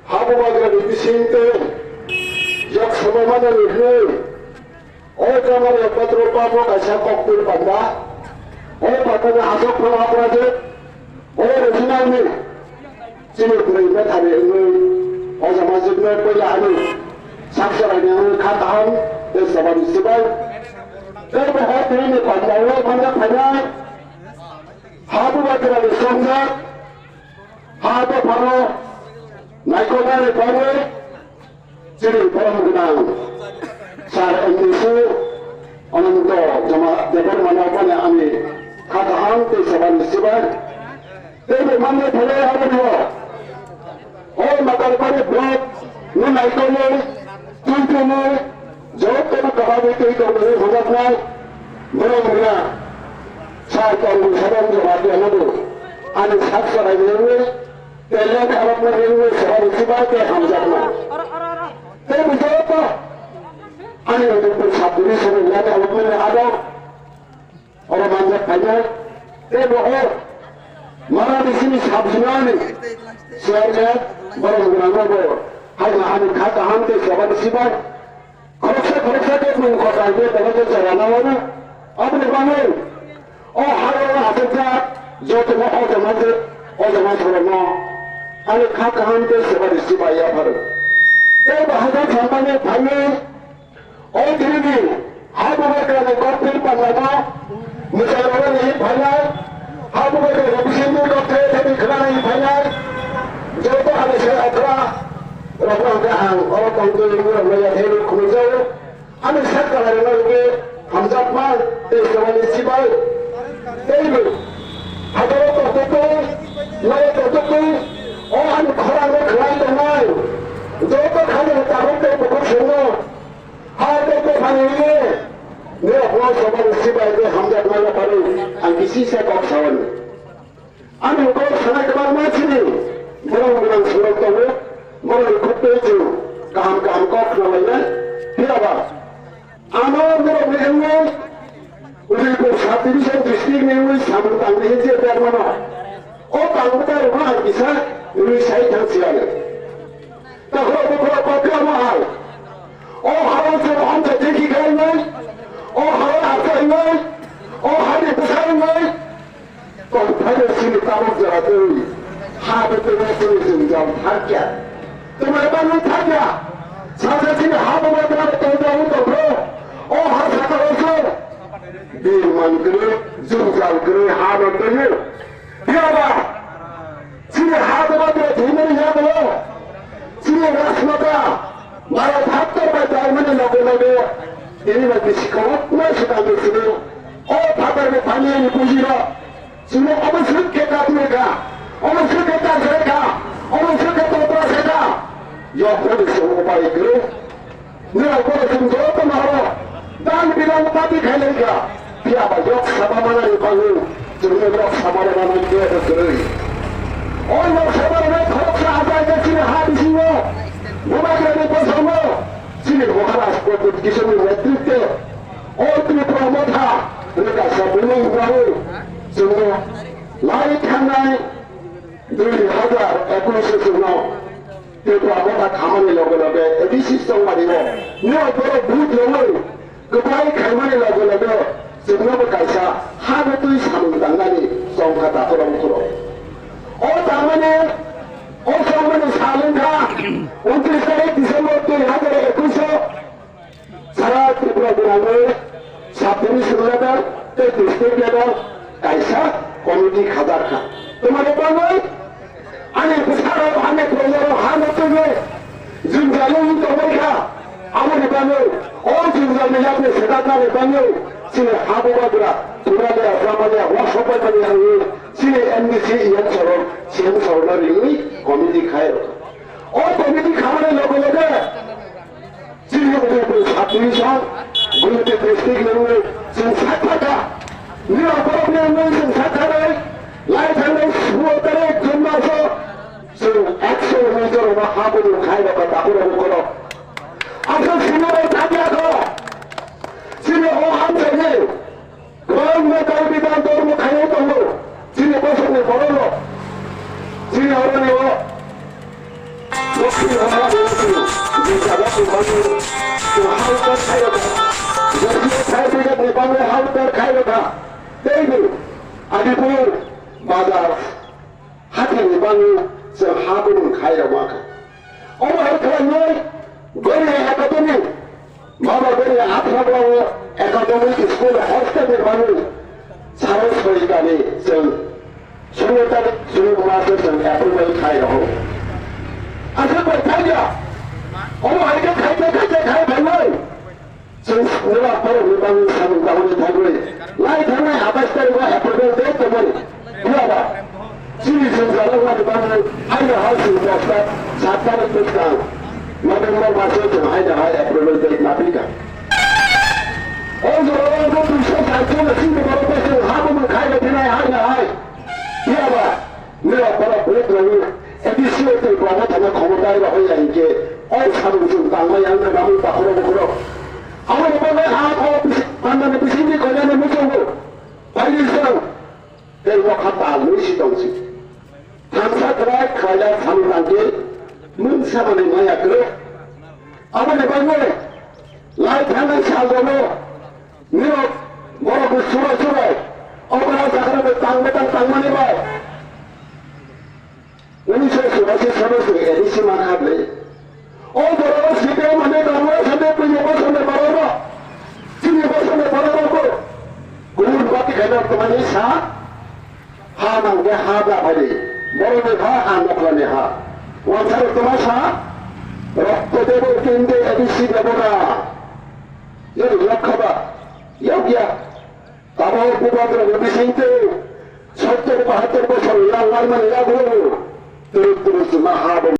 하부마그라니 비신때 역사만을 해 어쩌면 옆바트로 빠고 같이 꺾을 반다 바탕에 하석판 하고라지 레지나니 지금 그러니까 다른 어자마즈네 빨리 하는 삭살하냐는 가다한 에서만 있으면 때문에 하트리니 반다고 반짝하냐 하부마그라니 성장 하부 바로 나이코다를 바로 지금 그냥 잘 엔디스 어느덧 정말 대벌만하고는 아니 가다한 데서만 있으면 때문에 만나 보내야 하거든요. 마다르바리 뭐 나이코를 뚱뚱을 저것도 가방에 있던 보자고 뭐냐 잘 떠오르는 사람들 와도 아니 삭살하는 Pele kalau menurut seorang sebagai hamzahnya, saya menjawab apa? Ani untuk bersatu ini sebenarnya kalau menurut ada orang banyak banyak, saya bohong. Mana di sini sabzuna ni, saya baru mengenal bohong. Hanya ani kata hamzah sebagai sebab, kalau saya dia mengkotak dia dengan cara nama, apa ni panggil? Hari apa saja, jauh orang orang 아니 각한테 세바리 씨바야 바로 내가 하자 장만에 방에 어디니 하부백가는 커피를 받나봐 무사로는 이 반야 하부백가 무신도 커피에 대비 그만한 이 반야 저도 하는 시간 들어 그러고 한 어떤 분들은 뭐야 대를 구면서 아니 색깔하는 게 감자만 세바리 씨바 데이브 하도록 또 너의 또 아니 거라고 그만도 나요. 저것도 가면 다른 데 보고 싶노. 하도 반응이 내가 보아서만 시바에게 함자도 말라 바로 안기 시세가 사원. 아니 그거 사나 그만 마치니 뭐라고 그냥 스럽다고 뭐를 콧배주 감감 꼭 나와있네. 비라봐. 아마 뭐라고 했네. 우리 그 사드리션 디스트릭 내용을 사문 땅에 해지에 대한 땅보다 얼마나 비싸? 우리 사이 장치라는. 나 그러고 바뀌어봐. 하루처럼 혼자 대기가 있네? 하루 앞에 있네? 하루에 부사 있네? 또 팔렸으니 까먹더라도 하루 때문에 좀 탈게. 또 말반은 탈게. 사사진이 하루만 들어가 떠나오도 그래. 하사가 없어. 밀만 그래, 중상 그래, 하루 때문에. 비어봐! 지금 하도마다 대면이 하고 지금 라스마다 말을 답답할 알머니 나고나고 얘네가 그 시커먼 맛이다 그랬으면 바다에 반연이 보시라 지금 어머스럽게 가두니까 어머스럽게 딴소리가 어머스럽게 또라세가 옆으로서 오바이 그래 내가 그거 지금 저것도 말하러 난 비랑 빠디 가려니까 비아봐 역사바만한 방을 지금 역사바만한 게 그래 역사바만한 거룩사 하자니까 지금 하비시고 무마그라는 벗어모 지금 하나 싶고 기성을 냈을 때 어떻게 프로모타 그러니까 서블링이라고 지금 라이트 하나에 늘 하자 에코시스로 그리고 아무나 가만히 넣으려고 에디시성 말이고 너도 무등을 그 바위 가만히 넣으려고 지금 가서 하루도 사문당간이 송하다 그러므로 당연히 성문이 사는가 온트리스타의 디셈버들 하늘에 에코서 사라 트리프라드라는 사태니 스르라다 때 디스테이크라다 가이사 코미디 가다카 또 말해봐는 아니 그 사람 한해 돌려로 한해 쪽에 준자는 또보니까 아무리 가면 준자는 옆에 세다나를 가면 지금 하보가더라 도라리아 드라마냐 와서발만이 하니 지금 MBC 이연처럼 지금 서울날이 코미디 가요 코미디 가만히 넣으려고 지금 우리 사투리상 우리 데스틱을 지금 사타가 네가 보면 지금 사타를 라이트를 수업들에 끝나서 지금 액션 위주로 하고도 가야 겠다 그러고 앞서 신호를 타기하고 지금 한정이 그런 메달비단 도로 가야던 거 지금 벗어내 버려로 지금 어른이고 가비부 마다 하트니 방이 저 하부는 가이라고 하까 어머 하트니 거리에 아카데미 마마 거리에 아프라고 에카데미 스쿨 호스텔에 방이 사로스거리까지 저 수료딸 수료마서 저 애플을 가이라고 아서버 타자 어머 하이게 가이 발로이 저 내가 바로 우방 사는 가운데 타고이 라이 타네 아바스타이가 애플을 냈다 보니 그러다 지리선사라고 하는 방을 하이가 할수 있었다 사탄을 뺐다 마음을 마셔 좀 하이가 애플을 냈나비가 어서 너도 세상 중에 신경 걸어서 하부를 가야 되나요 하이가 하이 이어봐 내가 바로 보였더니 에디시오 들고 하나 다가 거문다이가 허이야 이게 사는 중 땅마 양들 가면 다 걸어보고 아무리 보면 하고 만나는 비신지 걸려는 무서워 관리성 내가 갔다 무시동시 당사들아 가야 사는 단계 문사만에 뭐야 그래 아무리 보면 라이 당한 사고로 내가 뭐라고 수라 어그라 자그라면 땅만 해봐 우리서 수라시 서로서 에디시만 하래 어그라 시대만 해가면 선대뿐이 벗어내 말아봐 지금 벗어내 말아보고 우리 밖에 가면 그만이 사 하나게 하다 버리 모르는 안 나쁘네 하 원사를 그만 사 럭도대고 낀데 에디시 되보라 여기 역하봐 여기야 나보고 뽑아들어 여기 생태 설대고 하대고 설랑 말만 해가고 들었으면 하고